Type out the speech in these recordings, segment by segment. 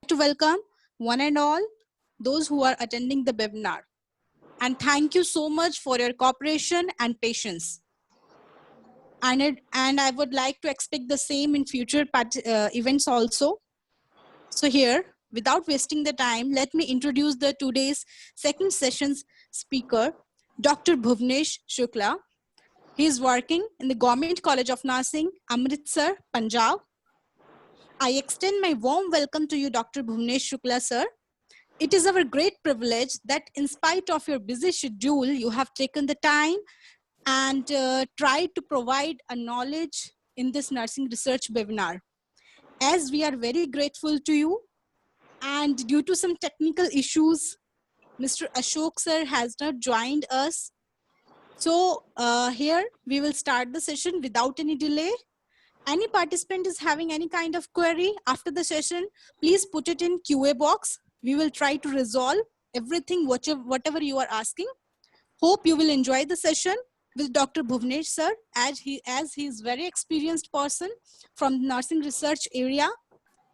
To welcome one and all those who are attending the webinar. And thank you so much for your cooperation and patience. And I would like to expect the same in future events also. So here, without wasting the time, let me introduce the today's second session's speaker, Dr. Bhuvnesh Shukla. He is working in the Government College of Nursing, Amritsar, Punjab. I extend my warm welcome to you, Dr. Bhuvnesh Shukla, sir. It is our great privilege that in spite of your busy schedule, you have taken the time and tried to provide a knowledge in this nursing research webinar. As we are very grateful to you, and due to some technical issues, Mr. Ashok sir has not joined us. So here we will start the session without any delay. Any participant is having any kind of query after the session, please put it in QA box. We will try to resolve everything, whatever you are asking. Hope you will enjoy the session with Dr. Bhuvnesh sir, as he is very experienced person from the nursing research area,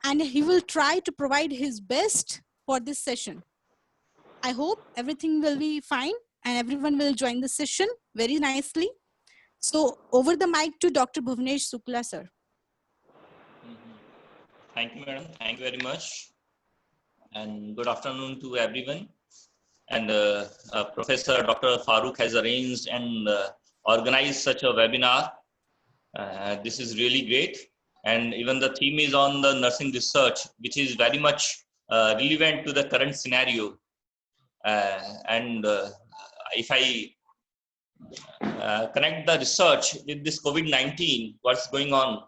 and he will try to provide his best for this session. I hope everything will be fine and everyone will join the session very nicely. So over the mic to Dr. Bhuvnesh Shukla sir. Thank you, madam. Thank you very much. And good afternoon to everyone. And Professor Dr. Farooq has arranged and organized such a webinar. This is really great. And even the theme is on the nursing research, which is very much relevant to the current scenario. If I connect the research with this COVID-19, what's going on?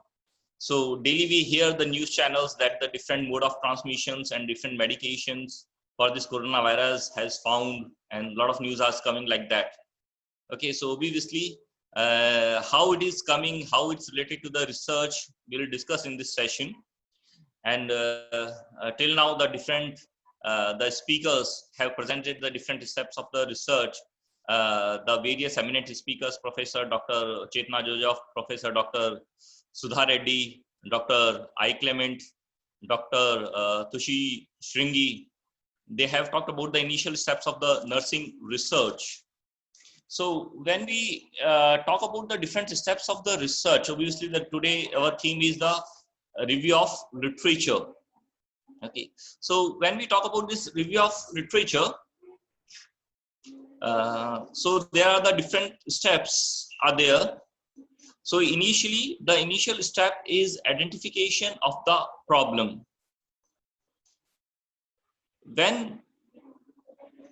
So daily we hear the news channels that the different mode of transmissions and different medications for this coronavirus has found, and a lot of news are coming like that. Okay, so obviously how it is coming, how it's related to the research, we'll discuss in this session. And till now the speakers have presented the different steps of the research. The various eminent speakers, Professor Dr. Chetna Joseph, Professor Dr. Sudha Reddy, Dr. I. Clement, Dr. Tushi Shringi, they have talked about the initial steps of the nursing research. So when we talk about the different steps of the research, obviously today our theme is the review of literature. Okay, so when we talk about this review of literature, so there are the different steps are there. So initially, the initial step is identification of the problem. When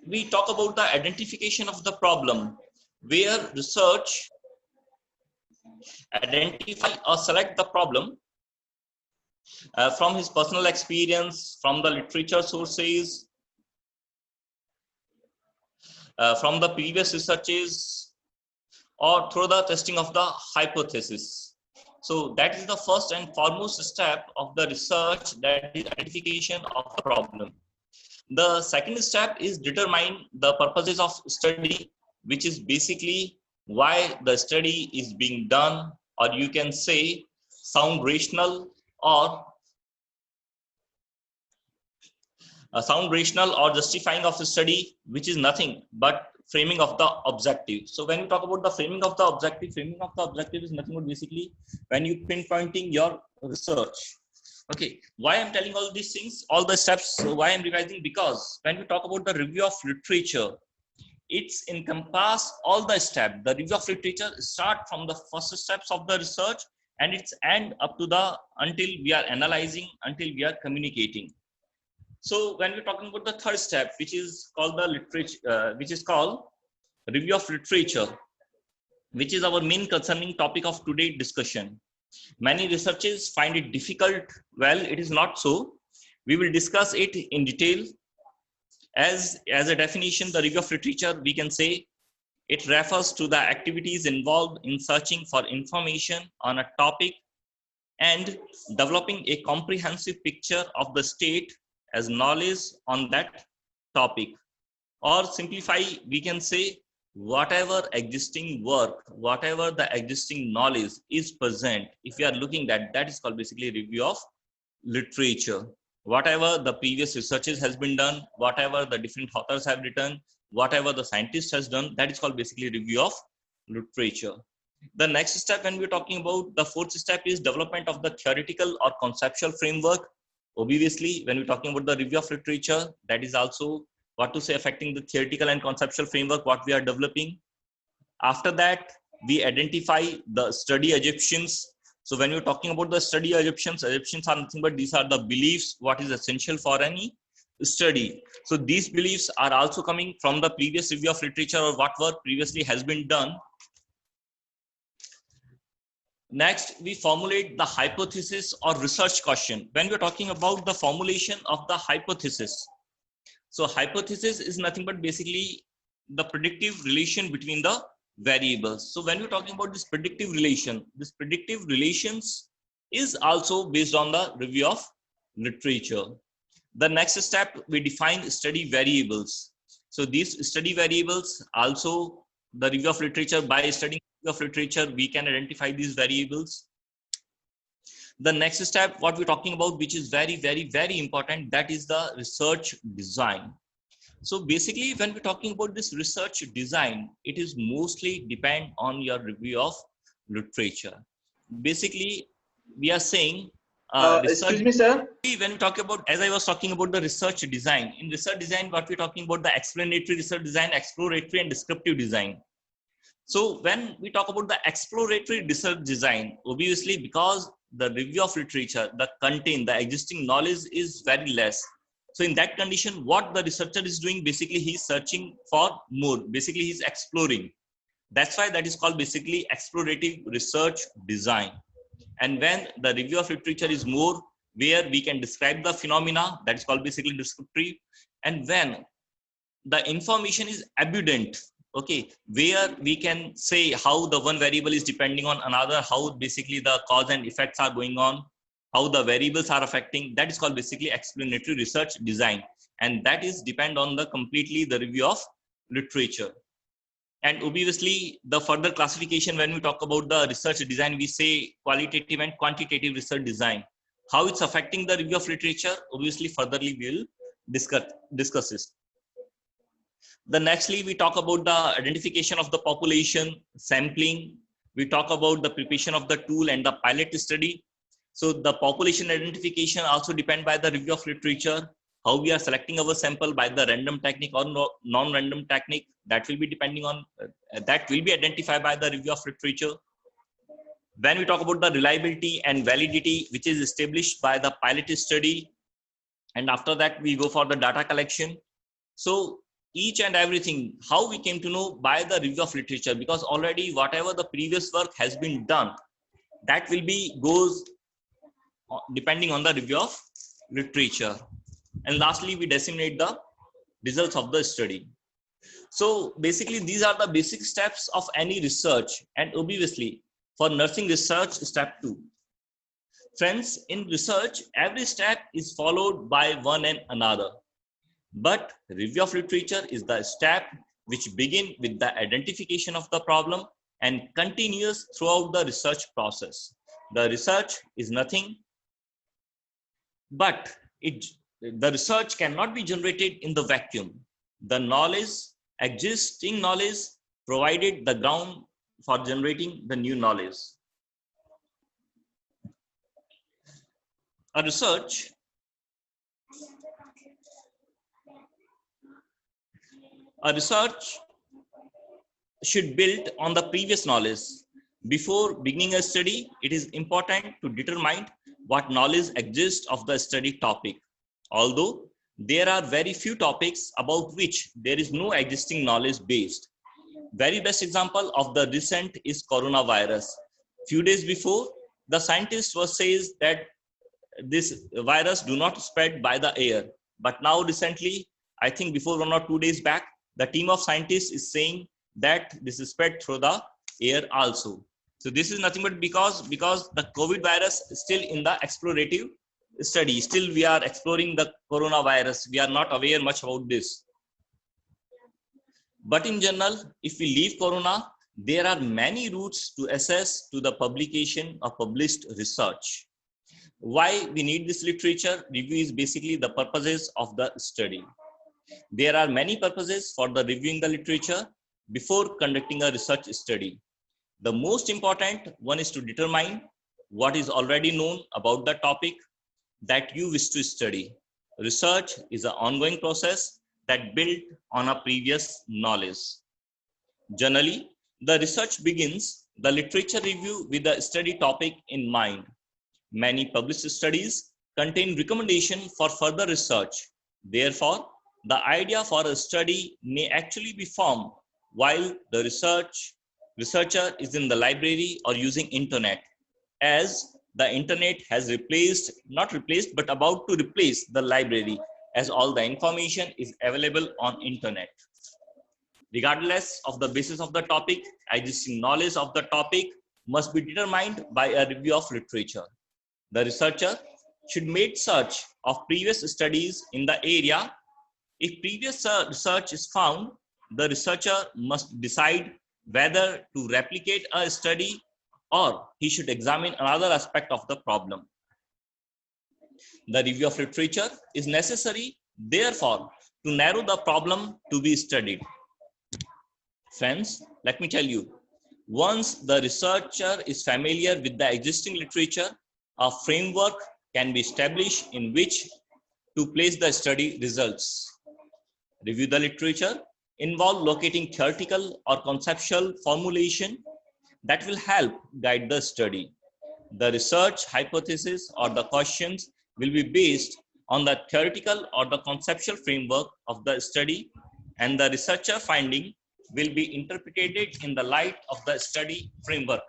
we talk about the identification of the problem, where research identify or select the problem from his personal experience, from the literature sources, from the previous researches, or through the testing of the hypothesis. So that is the first and foremost step of the research, that is identification of the problem. The second step is determine the purposes of study, which is basically why the study is being done, or you can say sound rational or justifying of the study, which is nothing but framing of the objective. So when you talk about the framing of the objective is nothing but basically when you pinpointing your research. Okay, why I'm telling all these things, all the steps, why I'm revising? Because when we talk about the review of literature, it's encompass all the steps. The review of literature start from the first steps of the research and it's end up to the until we are analyzing, until we are communicating. So when we're talking about the third step, which is called the literature, which is called review of literature, which is our main concerning topic of today's discussion. Many researchers find it difficult. Well, it is not so. We will discuss it in detail. As a definition, the review of literature, we can say it refers to the activities involved in searching for information on a topic and developing a comprehensive picture of the state as knowledge on that topic. Or simplify, we can say whatever existing work, whatever the existing knowledge is present, if you are looking at that is called basically review of literature. whatever the previous researches has been done, whatever the different authors have written, whatever the scientist has done, that is called basically review of literature. The next step when we're talking about the fourth step is development of the theoretical or conceptual framework. Obviously, when we're talking about the review of literature, that is also what to say affecting the theoretical and conceptual framework, what we are developing. After that, we identify the study assumptions. So when we're talking about the study assumptions are nothing but these are the beliefs, what is essential for any study. So these beliefs are also coming from the previous review of literature or what work previously has been done. Next, we formulate the hypothesis or research question. When we're talking about the formulation of the hypothesis, so hypothesis is nothing but basically the predictive relation between the variables. So when we're talking about this predictive relations is also based on the review of literature. The next step, we define study variables. So these study variables also the review of literature, by studying of literature, we can identify these variables. The next step, what we're talking about, which is very, very, very important, that is the research design. So basically, when we're talking about this research design, it is mostly depend on your review of literature. Basically, we are saying research. Excuse me, sir. When we talk about, as I was talking about the research design, in research design, what we're talking about the explanatory research design, exploratory and descriptive design. So when we talk about the exploratory research design, obviously because the review of literature, the content, the existing knowledge is very less. So in that condition, what the researcher is doing, basically he's searching for more. Basically he's exploring. That's why that is called basically explorative research design. And when the review of literature is more, where we can describe the phenomena, that is called basically descriptive. And when the information is abundant, okay, where we can say how the one variable is depending on another, how basically the cause and effects are going on, how the variables are affecting, that is called basically explanatory research design. And that is depend on the completely the review of literature. And obviously the further classification, when we talk about the research design, we say qualitative and quantitative research design. How it's affecting the review of literature, obviously furtherly we will discuss this. The nextly, we talk about the identification of the population, sampling. We talk about the preparation of the tool and the pilot study. So the population identification also depend by the review of literature. How we are selecting our sample by the random technique or non-random technique, that will be depending on, that will be identified by the review of literature. When we talk about the reliability and validity, which is established by the pilot study. And after that, we go for the data collection. So each and everything, how we came to know by the review of literature, because already whatever the previous work has been done, that will be goes depending on the review of literature. And lastly, we disseminate the results of the study. So basically, these are the basic steps of any research. And obviously, for nursing research, step 2. Friends, in research, every step is followed by one and another. But review of literature is the step which begin with the identification of the problem and continues throughout the research process. The research is nothing but the research cannot be generated in the vacuum. The knowledge, existing knowledge, provided the ground for generating the new knowledge. A research should build on the previous knowledge. Before beginning a study, it is important to determine what knowledge exists of the study topic. Although there are very few topics about which there is no existing knowledge based. Very best example of the recent is coronavirus. Few days before, the scientist says that this virus do not spread by the air. But now recently, I think before 1 or 2 days back, the team of scientists is saying that this is spread through the air also. So this is nothing but because the COVID virus is still in the explorative study. Still we are exploring the coronavirus. We are not aware much about this. But in general, if we leave corona, there are many routes to access to the publication of published research. Why we need this literature review is basically the purposes of the study. There are many purposes for the reviewing the literature before conducting a research study. The most important one is to determine what is already known about the topic that you wish to study. Research is an ongoing process that built on a previous knowledge. Generally, the research begins the literature review with the study topic in mind. Many published studies contain recommendation for further research. Therefore, the idea for a study may actually be formed while the researcher is in the library or using internet, as the internet has not replaced, but about to replace the library, as all the information is available on internet. Regardless of the basis of the topic, existing knowledge of the topic must be determined by a review of literature. The researcher should make search of previous studies in the area. If previous research is found, the researcher must decide whether to replicate a study or he should examine another aspect of the problem. The review of literature is necessary, therefore, to narrow the problem to be studied. Friends, let me tell you, once the researcher is familiar with the existing literature, a framework can be established in which to place the study results. Review the literature involve locating theoretical or conceptual formulation that will help guide the study. The research hypothesis or the questions will be based on the theoretical or the conceptual framework of the study, and the researcher finding will be interpreted in the light of the study framework,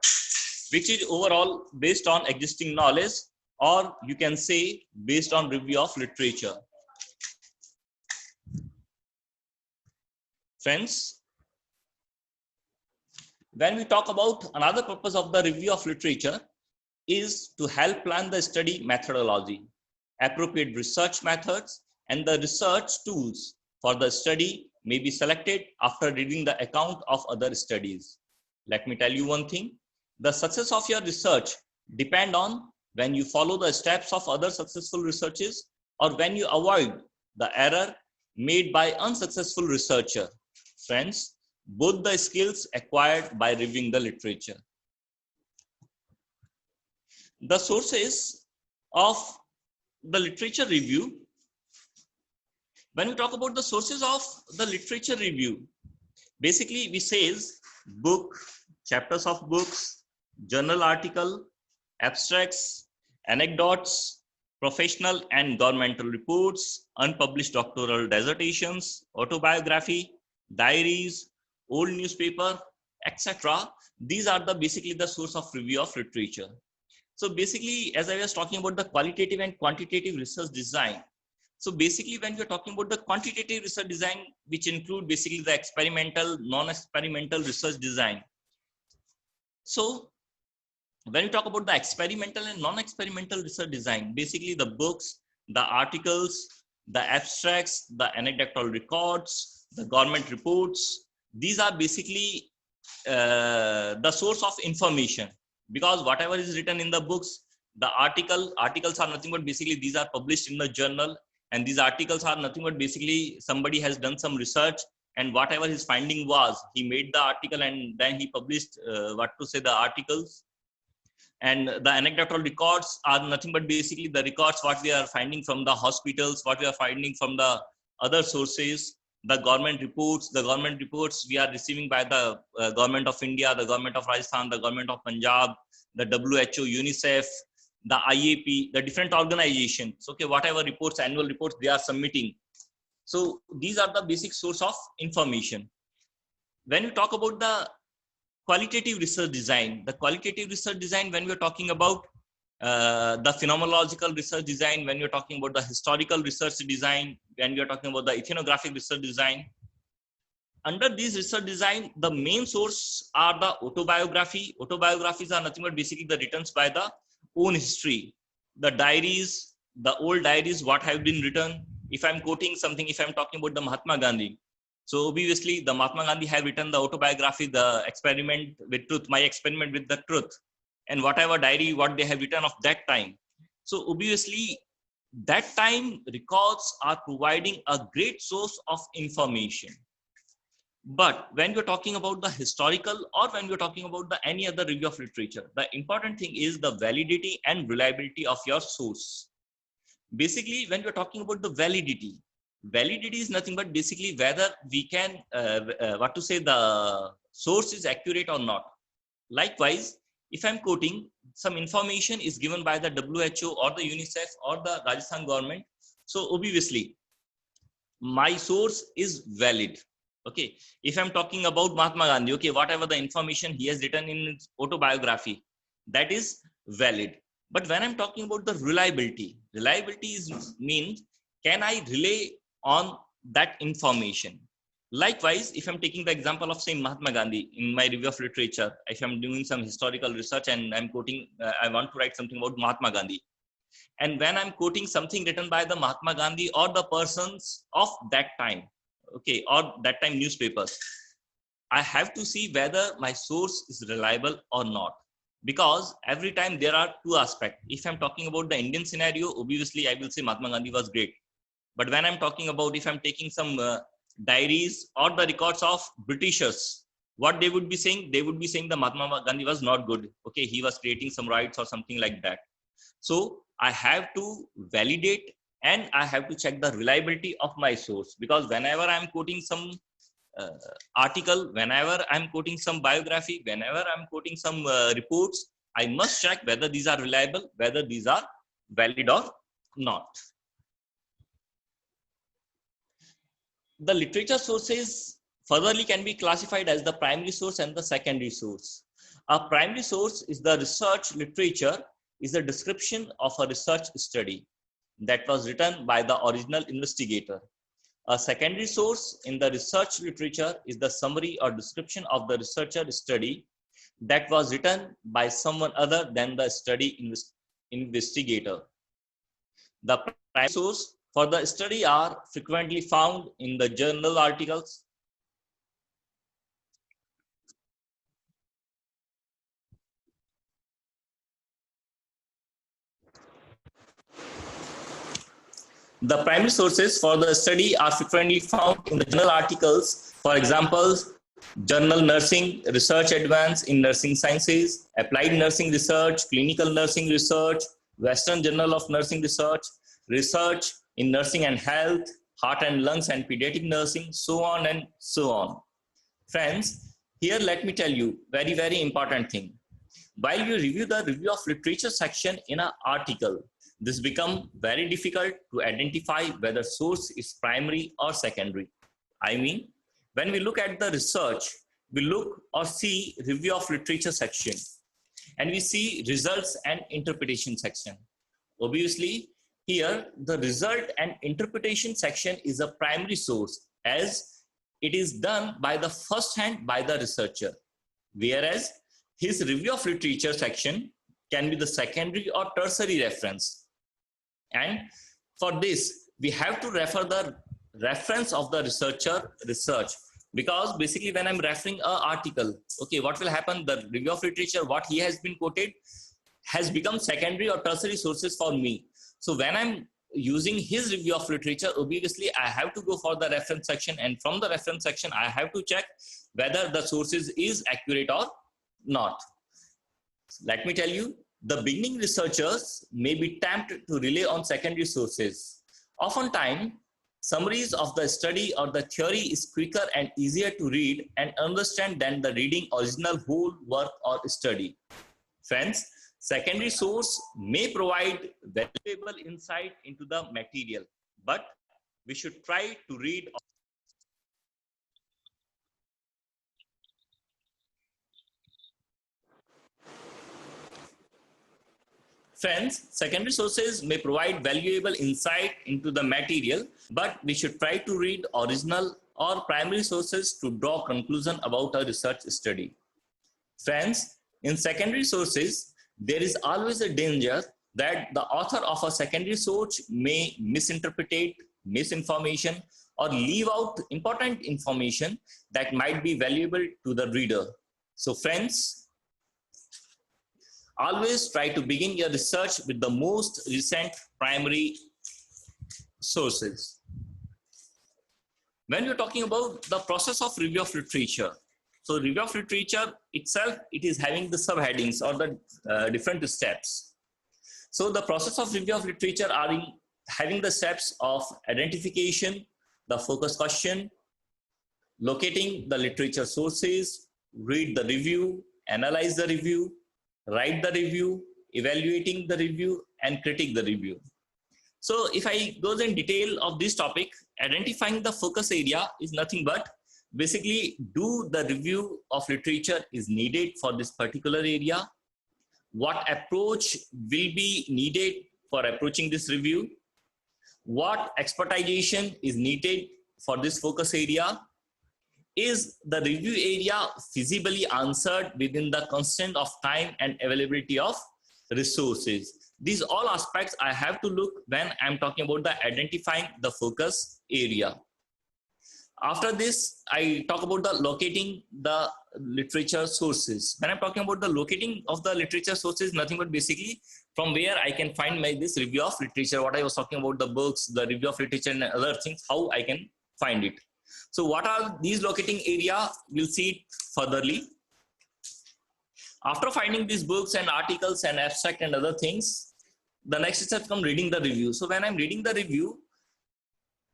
which is overall based on existing knowledge, or you can say based on review of literature. Friends, when we talk about another purpose of the review of literature is to help plan the study methodology, appropriate research methods, and the research tools for the study may be selected after reading the account of other studies. Let me tell you one thing, the success of your research depend on when you follow the steps of other successful researches or when you avoid the error made by unsuccessful researcher. Friends, both the skills acquired by reviewing the literature. The sources of the literature review. When we talk about the sources of the literature review, basically we says book, chapters of books, journal article, abstracts, anecdotes, professional and governmental reports, unpublished doctoral dissertations, autobiography, diaries, old newspaper, etc. These are basically the source of review of literature. So basically, as I was talking about the qualitative and quantitative research design. So basically, when we're talking about the quantitative research design, which include basically the experimental, non-experimental research design. So when we talk about the experimental and non-experimental research design, basically the books, the articles, the abstracts, the anecdotal records, the government reports, these are basically the source of information, because whatever is written in the books, the articles are nothing but basically these are published in the journal, and these articles are nothing but basically somebody has done some research, and whatever his finding was, he made the article and then he published the articles. And the anecdotal records are nothing but basically the records what we are finding from the hospitals, what we are finding from the other sources. The government reports we are receiving by the government of India, the government of Rajasthan, the government of Punjab, the WHO, UNICEF, the IAP, the different organizations. Okay, whatever reports, annual reports they are submitting. So these are the basic source of information. When we talk about the qualitative research design, when we're talking about the phenomenological research design, when you're talking about the historical research design, when you're talking about the ethnographic research design, under these research design, the main source are the autobiography. Autobiographies are nothing but basically the written by the own history, the diaries, the old diaries, what have been written. If I'm quoting something, if I'm talking about the Mahatma Gandhi, so obviously the Mahatma Gandhi have written the autobiography, the experiment with truth, my experiment with the truth, and whatever diary what they have written of that time. So obviously, that time records are providing a great source of information. But when we're talking about the historical or when we're talking about the any other review of literature, the important thing is the validity and reliability of your source. Basically, when we're talking about the validity is nothing but basically whether we can the source is accurate or not. Likewise, if I'm quoting some information is given by the WHO or the UNICEF or the Rajasthan government, so obviously my source is valid. Okay, if I'm talking about Mahatma Gandhi, okay, whatever the information he has written in his autobiography, that is valid. But when I'm talking about the reliability means can I rely on that information? Likewise, if I'm taking the example of say Mahatma Gandhi in my review of literature, if I'm doing some historical research and I'm quoting, I want to write something about Mahatma Gandhi. And when I'm quoting something written by the Mahatma Gandhi or the persons of that time, okay, or that time newspapers, I have to see whether my source is reliable or not. Because every time there are two aspects. If I'm talking about the Indian scenario, obviously I will say Mahatma Gandhi was great. But when I'm talking about, if I'm taking some diaries or the records of Britishers, what they would be saying? They would be saying the Mahatma Gandhi was not good. Okay, he was creating some riots or something like that. So I have to validate and I have to check the reliability of my source, because whenever I'm quoting some article, whenever I'm quoting some biography, whenever I'm quoting some reports, I must check whether these are reliable, whether these are valid or not. The literature sources furtherly can be classified as the primary source and the secondary source. A primary source is the research literature, is a description of a research study that was written by the original investigator. A secondary source in the research literature is the summary or description of the researcher study that was written by someone other than the study investigator. The primary source for the study are frequently found in the journal articles, the primary sources for the study are frequently found in the journal articles, for example, Journal Nursing Research Advance in Nursing Sciences, Applied Nursing Research, Clinical Nursing Research, Western Journal of Nursing Research, Research in Nursing and Health, Heart and Lungs and Pediatric Nursing, so on and so on. Friends, here let me tell you very, very important thing. While you review the review of literature section in an article, this becomes very difficult to identify whether source is primary or secondary. I mean, when we look at the research, we look or see review of literature section and we see results and interpretation section. Obviously, here the result and interpretation section is a primary source as it is done by the first hand by the researcher, whereas his review of literature section can be the secondary or tertiary reference. And for this, we have to refer the reference of the researcher research, because basically when I'm referring an article, okay, what will happen? The review of literature, what he has been quoted has become secondary or tertiary sources for me. So when I'm using his review of literature, obviously I have to go for the reference section, and from the reference section, I have to check whether the sources is accurate or not. Let me tell you, the beginning researchers may be tempted to rely on secondary sources. Oftentimes, summaries of the study or the theory is quicker and easier to read and understand than the reading original whole work or study. Friends, secondary source may provide valuable insight into the material, but we should try to read. Friends, secondary sources may provide valuable insight into the material, but we should try to read original or primary sources to draw conclusion about a research study. Friends, in secondary sources, there is always a danger that the author of a secondary source may misinterpret, misinformation, or leave out important information that might be valuable to the reader. So friends, Always try to begin your research with the most recent primary sources. When we're talking about the process of review of literature, so review of literature itself, it is having the subheadings or the different steps. So the process of review of literature are having the steps of identification, the focus question, locating the literature sources, read the review, analyze the review, write the review, evaluating the review, and critique the review. So if I go in detail of this topic, identifying the focus area is nothing but basically do the review of literature is needed for this particular area, what approach will be needed for approaching this review, what expertization is needed for this focus area, is the review area feasibly answered within the constraint of time and availability of resources. These all aspects I have to look when I'm talking about the identifying the focus area. After this, I talk about the locating the literature sources. When I'm talking about the locating of the literature sources, nothing but basically from where I can find this review of literature, what I was talking about, the books, the review of literature and other things, how I can find it. So what are these locating area? We'll see it furtherly. After finding these books and articles and abstract and other things, the next step comes reading the review. So when I'm reading the review,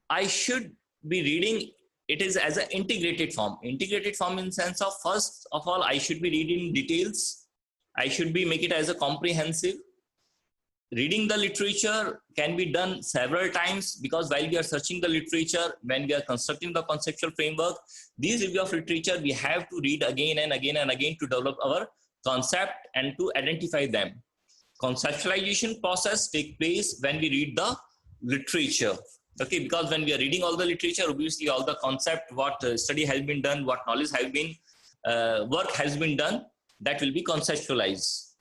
I should be reading it is as an integrated form. Integrated form in sense of, first of all, I should be reading details. I should be make it as a comprehensive. Reading the literature can be done several times, because while we are searching the literature, when we are constructing the conceptual framework, these review of literature, we have to read again and again and again to develop our concept and to identify them. Conceptualization process takes place when we read the literature. Okay, because when we are reading all the literature, obviously all the concept, what study has been done, what knowledge has been, work has been done, that will be conceptualized.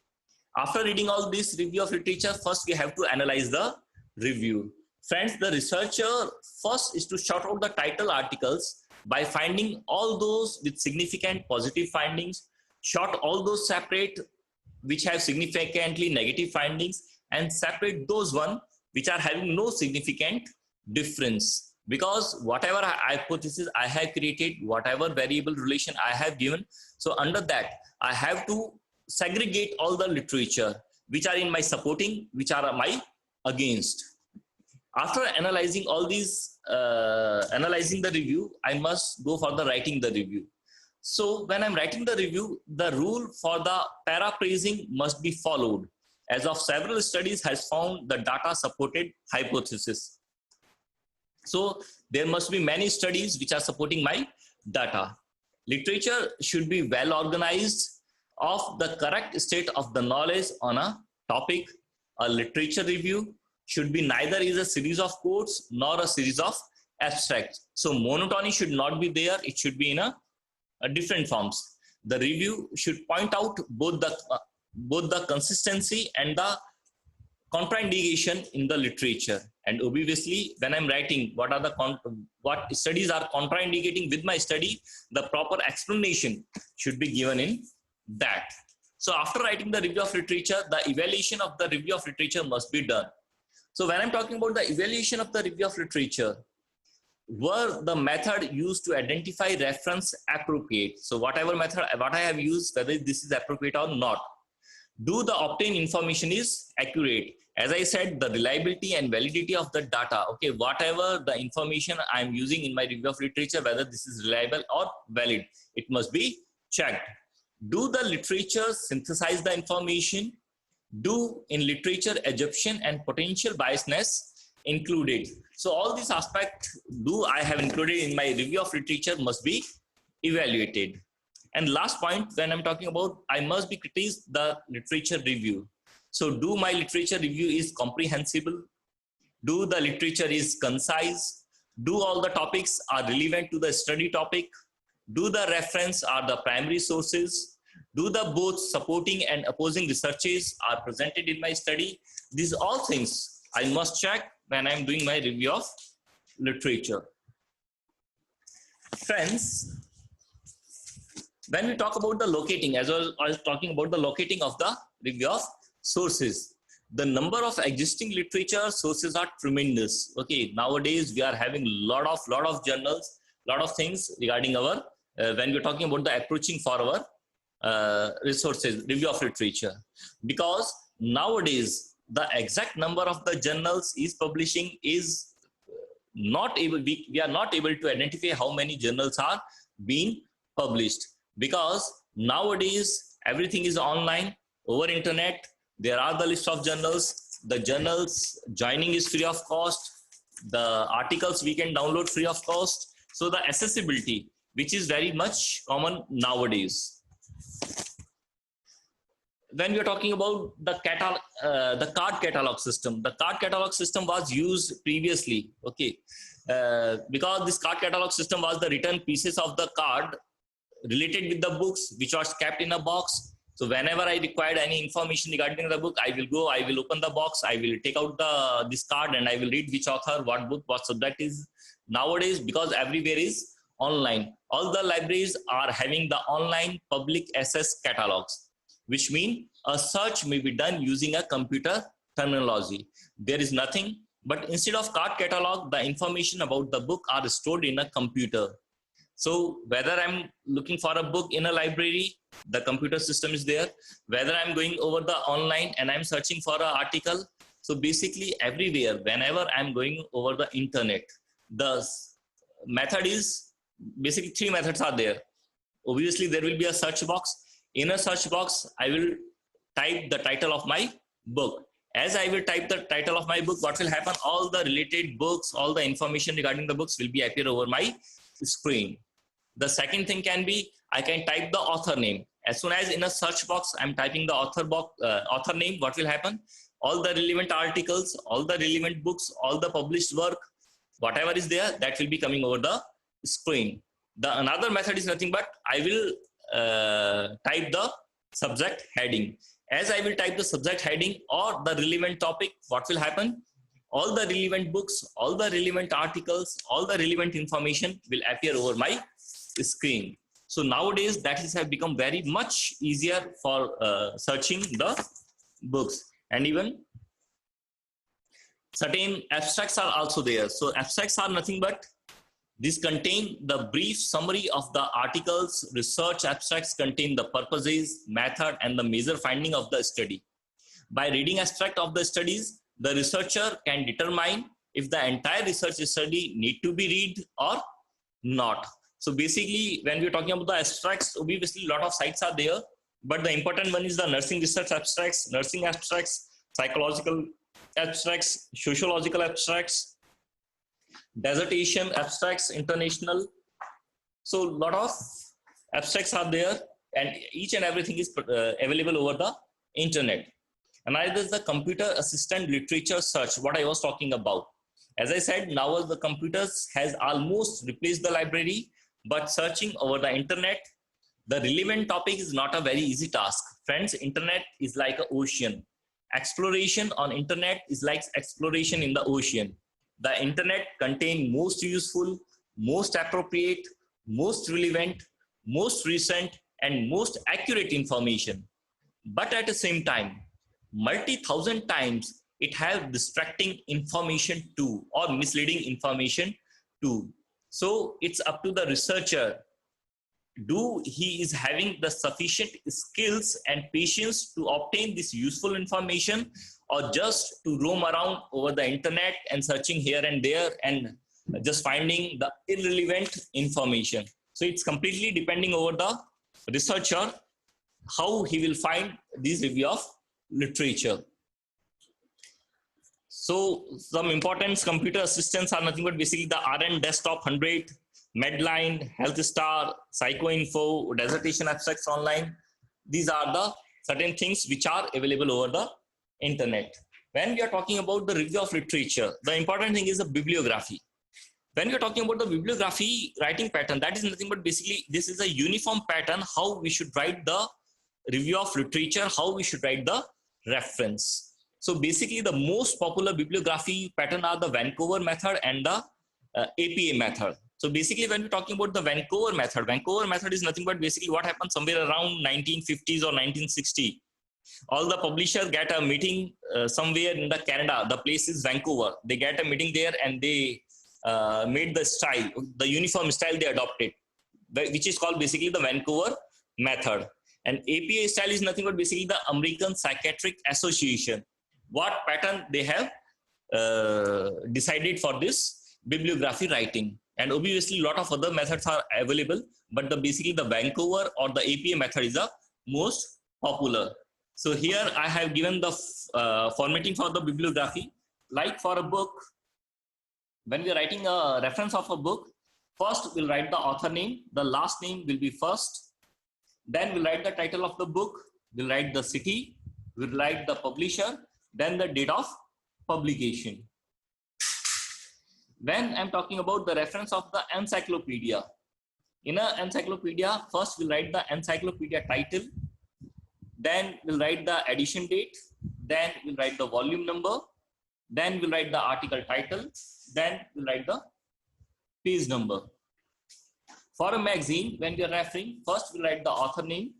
After reading all this review of literature, first we have to analyze the review. Friends, the researcher first is to sort out the title articles by finding all those with significant positive findings, sort all those separate which have significantly negative findings, and separate those one which are having no significant difference. Because whatever hypothesis I have created, whatever variable relation I have given, so under that I have to segregate all the literature which are in my supporting, which are my against. After analyzing all these, analyzing the review, I must go for the writing the review. So when I'm writing the review, the rule for the paraphrasing must be followed, as of several studies has found the data supported hypothesis. So there must be many studies which are supporting my data. Literature should be well organized of the correct state of the knowledge on a topic. A literature review should be neither is a series of quotes nor a series of abstracts. So monotony should not be there. It should be in a different forms. The review should point out both the consistency and the contraindication in the literature. And obviously, when I'm writing what are the what studies are contraindicating with my study, the proper explanation should be given in that. So after writing the review of literature, the evaluation of the review of literature must be done. So when I'm talking about the evaluation of the review of literature, were the method used to identify reference appropriate? So whatever method, what I have used, whether this is appropriate or not. Do the obtained information is accurate? As I said, the reliability and validity of the data. Okay, whatever the information I'm using in my review of literature, whether this is reliable or valid, it must be checked. Do the literature synthesize the information? Do in literature assumption and potential biasness included? So all these aspects do I have included in my review of literature must be evaluated. And last point, when I'm talking about, I must be criticized the literature review. So do my literature review is comprehensible? Do the literature is concise? Do all the topics are relevant to the study topic? Do the reference are the primary sources? Do the both supporting and opposing researches are presented in my study? These all things I must check when I'm doing my review of literature. Friends, When we talk about the locating, as I was talking about the locating of the review of sources, the number of existing literature sources are tremendous. Okay, nowadays we are having lot of journals, lot of things regarding our when we're talking about the approaching for our resources, review of literature, because nowadays the exact number of the journals is publishing is not able, we are not able to identify how many journals are being published, because nowadays everything is online over internet. There are the list of journals, the journals joining is free of cost, the articles we can download free of cost. So the accessibility, which is very much common nowadays. When we are talking about the card catalog system, the card catalog system was used previously, okay, because this card catalog system was the written pieces of the card related with the books, which was kept in a box. So whenever I required any information regarding the book, I will go, I will open the box, I will take out this card, and I will read which author, what book, what subject is. Nowadays, because everywhere is online, all the libraries are having the online public access catalogs, which mean a search may be done using a computer terminology. There is nothing, but instead of card catalog, the information about the book are stored in a computer. So whether I'm looking for a book in a library, the computer system is there. Whether I'm going over the online and I'm searching for an article. So basically everywhere, whenever I'm going over the internet, the method is basically 3 methods are there. Obviously there will be a search box. In a search box, I will type the title of my book. As I will type the title of my book, what will happen? All the related books, all the information regarding the books will be appear over my screen. The second thing can be, I can type the author name. As soon as in a search box, I'm typing the author name, what will happen? All the relevant articles, all the relevant books, all the published work, whatever is there, that will be coming over the screen. The another method is nothing but I will type the subject heading. As I will type the subject heading or the relevant topic, what will happen? All the relevant books, all the relevant articles, all the relevant information will appear over my screen. So nowadays that has become very much easier for searching the books, and even certain abstracts are also there. So abstracts are nothing but these contain the brief summary of the articles. Research abstracts contain the purposes, method, and the major finding of the study. By reading abstract of the studies, the researcher can determine if the entire research study need to be read or not. So basically, when we're talking about the abstracts, obviously a lot of sites are there, but the important one is the nursing research abstracts, nursing abstracts, psychological abstracts, sociological abstracts, dissertation abstracts, international. So a lot of abstracts are there, and each and everything is available over the internet. And either the computer assistant literature search, what I was talking about. As I said, now the computers has almost replaced the library, but searching over the internet, the relevant topic is not a very easy task. Friends, internet is like an ocean. Exploration on internet is like exploration in the ocean. The internet contains most useful, most appropriate, most relevant, most recent, and most accurate information. But at the same time, multi-thousand times it has distracting information too, or misleading information too. So it's up to the researcher. Do he is having the sufficient skills and patience to obtain this useful information, or just to roam around over the internet and searching here and there and just finding the irrelevant information? So it's completely depending over the researcher how he will find this review of literature. So some important computer assistants are nothing but basically the RN Desktop 100, Medline, HealthStar, PsychoInfo, Dissertation Abstracts Online. These are the certain things which are available over the internet. When we are talking about the review of literature, the important thing is the bibliography. When we are talking about the bibliography writing pattern, that is nothing but basically this is a uniform pattern how we should write the review of literature, how we should write the reference. So basically the most popular bibliography pattern are the Vancouver method and the APA method. So basically, when we're talking about the Vancouver method is nothing but basically what happened somewhere around 1950s or 1960. All the publishers get a meeting somewhere in the Canada. The place is Vancouver. They get a meeting there and they made the style, the uniform style they adopted, which is called basically the Vancouver method. And APA style is nothing but basically the American Psychiatric Association. What pattern they have decided for this bibliography writing. And obviously, a lot of other methods are available, but basically the Vancouver or the APA method is the most popular. So here I have given the formatting for the bibliography. Like for a book, when we are writing a reference of a book, first we'll write the author name, the last name will be first, then we'll write the title of the book, we'll write the city, we'll write the publisher, then the date of publication. When I'm talking about the reference of the encyclopedia, in an encyclopedia, first we'll write the encyclopedia title, then we'll write the edition date, then we'll write the volume number, then we'll write the article title, then we'll write the page number. For a magazine, when we are referring, first we'll write the author name,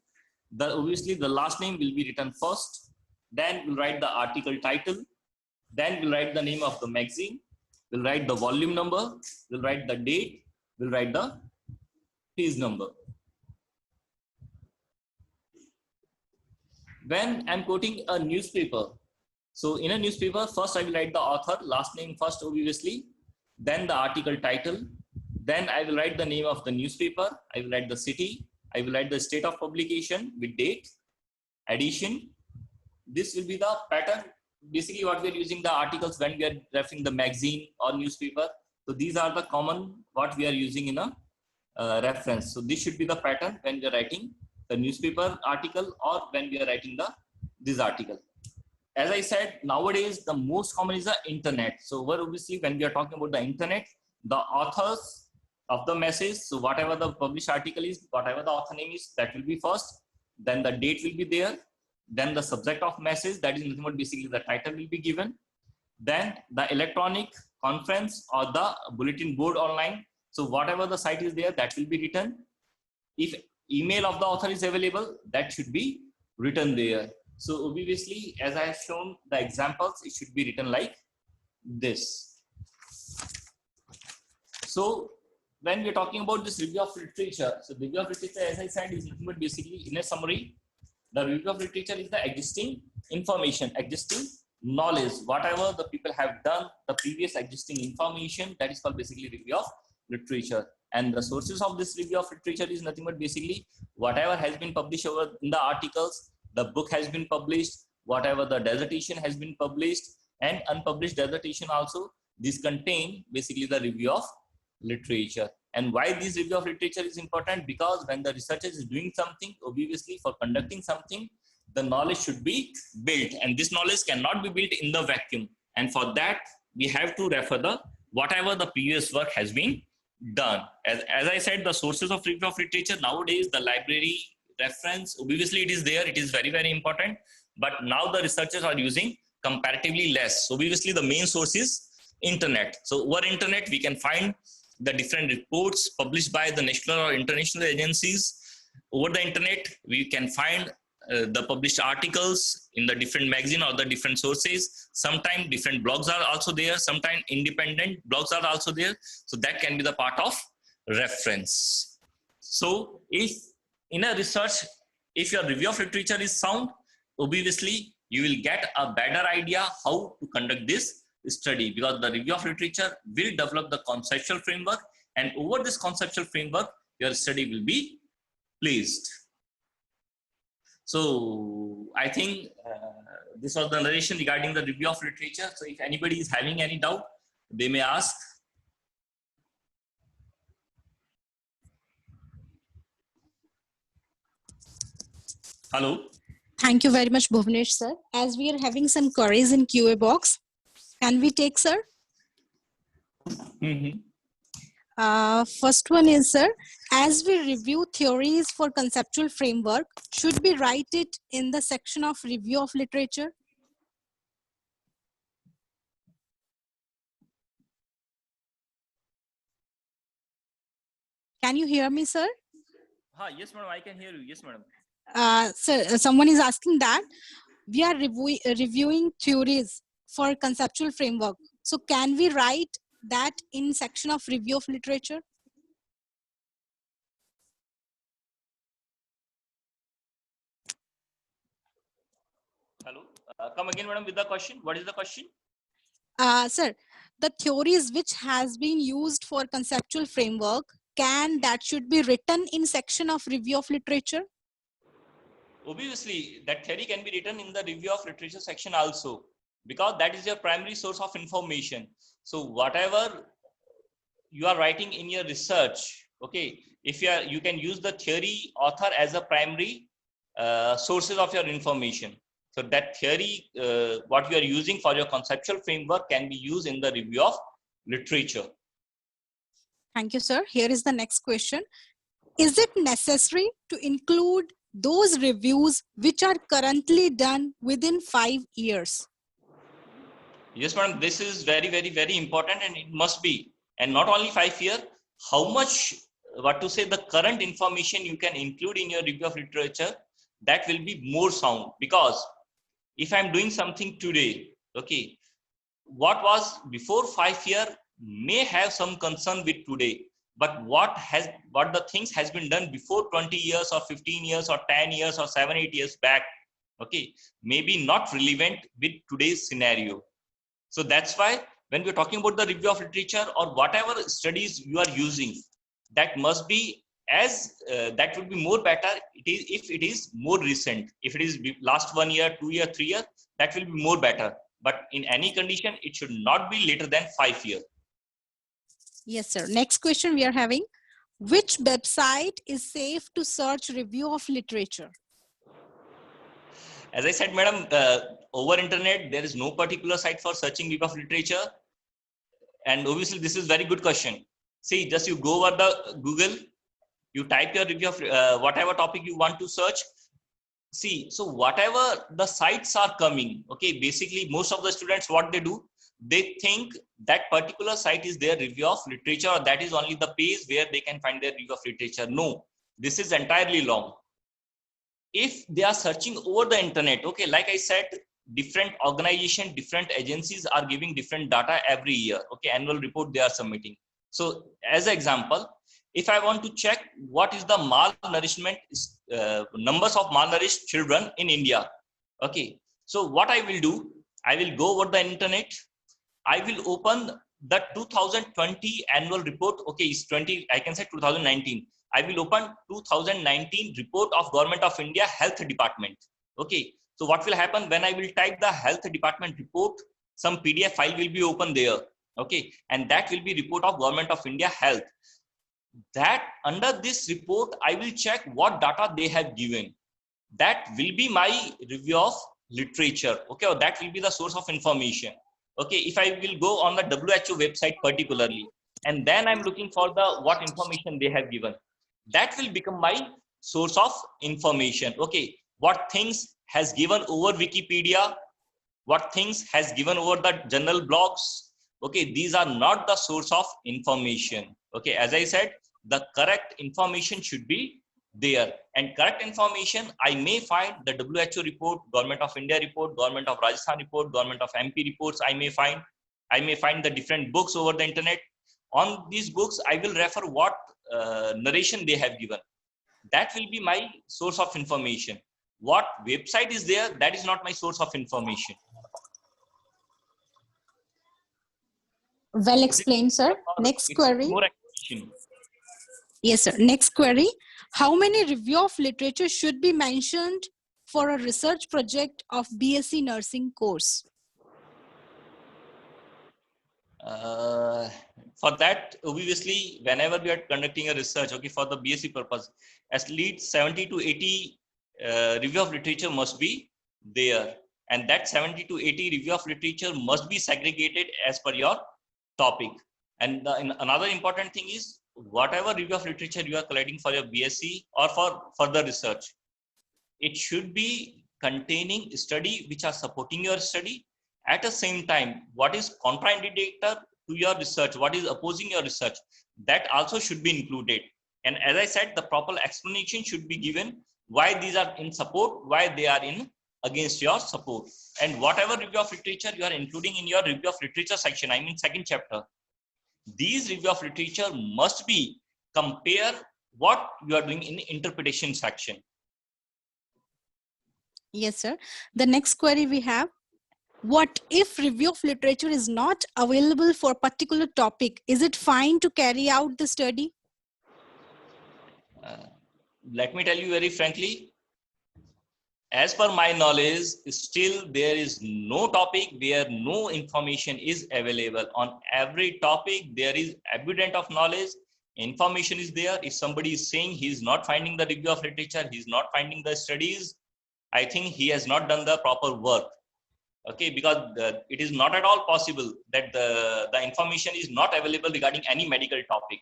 obviously the last name will be written first, then we'll write the article title, then we'll write the name of the magazine, we'll write the volume number, we'll write the date, we'll write the page number. When I'm quoting a newspaper, so in a newspaper, first I will write the author, last name first obviously, then the article title, then I will write the name of the newspaper, I will write the city, I will write the state of publication with date, edition. This will be the pattern. Basically what we are using the articles when we are referring the magazine or newspaper. So these are the common what we are using in a reference. So this should be the pattern when we are writing the newspaper article or when we are writing this article. As I said, nowadays the most common is the internet. So obviously when we are talking about the internet, the authors of the message, so whatever the published article is, whatever the author name is, that will be first, then the date will be there, then the subject of message, that is nothing but basically the title will be given, then the electronic conference or the bulletin board online, so whatever the site is there, that will be written. If email of the author is available, that should be written there. So obviously, as I have shown the examples, it should be written like this. So when we're talking about this review of literature, so review of literature, as I said, is nothing but basically in a summary, the review of literature is the existing information, existing knowledge, whatever the people have done, the previous existing information, that is called basically review of literature. And the sources of this review of literature is nothing but basically whatever has been published over in the articles, the book has been published, whatever the dissertation has been published, and unpublished dissertation also, these contain basically the review of literature. And why this review of literature is important? Because when the researcher is doing something, obviously for conducting something, the knowledge should be built, and this knowledge cannot be built in the vacuum. And for that, we have to refer the whatever the previous work has been done. As I said, the sources of review of literature nowadays, the library reference, obviously it is there, it is very, very important, but now the researchers are using comparatively less. So obviously the main source is internet. So over internet, we can find the different reports published by the national or international agencies. Over the internet, we can find the published articles in the different magazine or the different sources. Sometimes different blogs are also there. Sometimes independent blogs are also there. So that can be the part of reference. So if in a research, if your review of literature is sound, obviously you will get a better idea how to conduct this study, because the review of literature will develop the conceptual framework, and over this conceptual framework, your study will be placed. So I think this was the narration regarding the review of literature. So if anybody is having any doubt, they may ask. Hello. Thank you very much, Bhuvnesh sir. As we are having some queries in QA box, can we take, sir? First one is, sir, as we review theories for conceptual framework, should we write it in the section of review of literature? Can you hear me, sir? Yes, madam, I can hear you. Yes, madam. Sir, someone is asking that we are reviewing theories for conceptual framework. So can we write that in section of review of literature? Hello. Come again, madam, with the question. What is the question? Sir, the theories which has been used for conceptual framework, that should be written in section of review of literature? Obviously, that theory can be written in the review of literature section also, because that is your primary source of information. So whatever you are writing in your research, okay, if you can use the theory author as a primary sources of your information. So that theory, what you are using for your conceptual framework, can be used in the review of literature. Thank you, sir. Here is the next question. Is it necessary to include those reviews which are currently done within 5 years? Yes, madam, this is very, very, very important, and it must be. And not only 5 years, how much, what to say, the current information you can include in your review of literature, that will be more sound. Because if I'm doing something today, okay, what was before 5 years may have some concern with today, but what the things has been done before 20 years or 15 years or 10 years or 7-8 years back, okay, maybe not relevant with today's scenario. So that's why when we're talking about the review of literature or whatever studies you are using, that must be that would be more better if it is more recent. If it is last 1 year, 2 year, 3 year, that will be more better. But in any condition, it should not be later than 5 years. Yes, sir. Next question we are having. Which website is safe to search review of literature? As I said, madam, over internet, there is no particular site for searching review of literature. And obviously, this is very good question. See, just you go over the Google, you type your review of whatever topic you want to search. See, so whatever the sites are coming, okay, basically most of the students, what they do, they think that particular site is their review of literature, or that is only the page where they can find their review of literature. No, this is entirely wrong. If they are searching over the internet, okay, like I said, different organizations, different agencies are giving different data every year, okay, annual report they are submitting. So as an example, if I want to check what is the malnourishment, numbers of malnourished children in India, okay, so what I will do, I will go over the internet, I will open the 2020 annual report, okay, is 20, I can say 2019. I will open 2019 report of Government of India Health Department. Okay, so what will happen when I will type the Health Department report, some PDF file will be open there. Okay, and that will be report of Government of India Health. That under this report, I will check what data they have given. That will be my review of literature. Okay, or that will be the source of information. Okay, if I will go on the WHO website particularly, and then I'm looking for the what information they have given, that will become my source of information. Okay, what things has given over Wikipedia, what things has given over the journal blogs, okay, these are not the source of information. Okay, as I said, the correct information should be there, and correct information I may find the WHO report, Government of India report, Government of Rajasthan report, Government of MP reports. I may find the different books over the internet. On these books I will refer what narration they have given. That will be my source of information. What website is there, that is not my source of information. Well explained, sir. Next query. More explanation. Yes, sir. Next query. How many review of literature should be mentioned for a research project of BSc nursing course? For that, obviously, whenever we are conducting a research, okay, for the BSc purpose, at least 70 to 80 review of literature must be there. And that 70 to 80 review of literature must be segregated as per your topic. And another important thing is, whatever review of literature you are collecting for your BSc or for further research, it should be containing study which are supporting your study. At the same time, what is contraindicator to your research, what is opposing your research, that also should be included. And as I said, the proper explanation should be given why these are in support, why they are in against your support. And whatever review of literature you are including in your review of literature section, I mean second chapter, these review of literature must be compare what you are doing in interpretation section. Yes, sir. The next query we have, what if review of literature is not available for a particular topic? Is it fine to carry out the study? Let me tell you very frankly, as per my knowledge, still there is no topic where no information is available. On every topic, there is abundant of knowledge. Information is there. If somebody is saying he is not finding the review of literature, he is not finding the studies, I think he has not done the proper work. Okay, because it is not at all possible that the information is not available regarding any medical topic.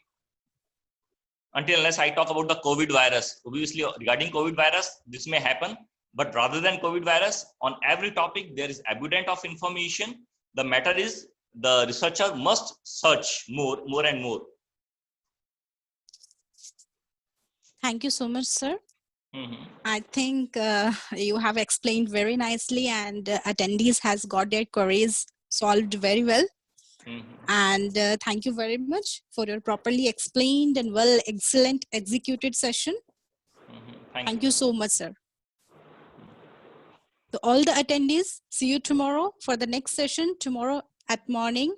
Until unless I talk about the COVID virus, obviously regarding COVID virus, this may happen. But rather than COVID virus, on every topic, there is abundant of information. The matter is the researcher must search more and more. Thank you so much, sir. I think you have explained very nicely, and attendees has got their queries solved very well. And thank you very much for your properly explained and well, excellent executed session. Thank you so much, sir. To all the attendees, see you tomorrow for the next session, tomorrow at morning.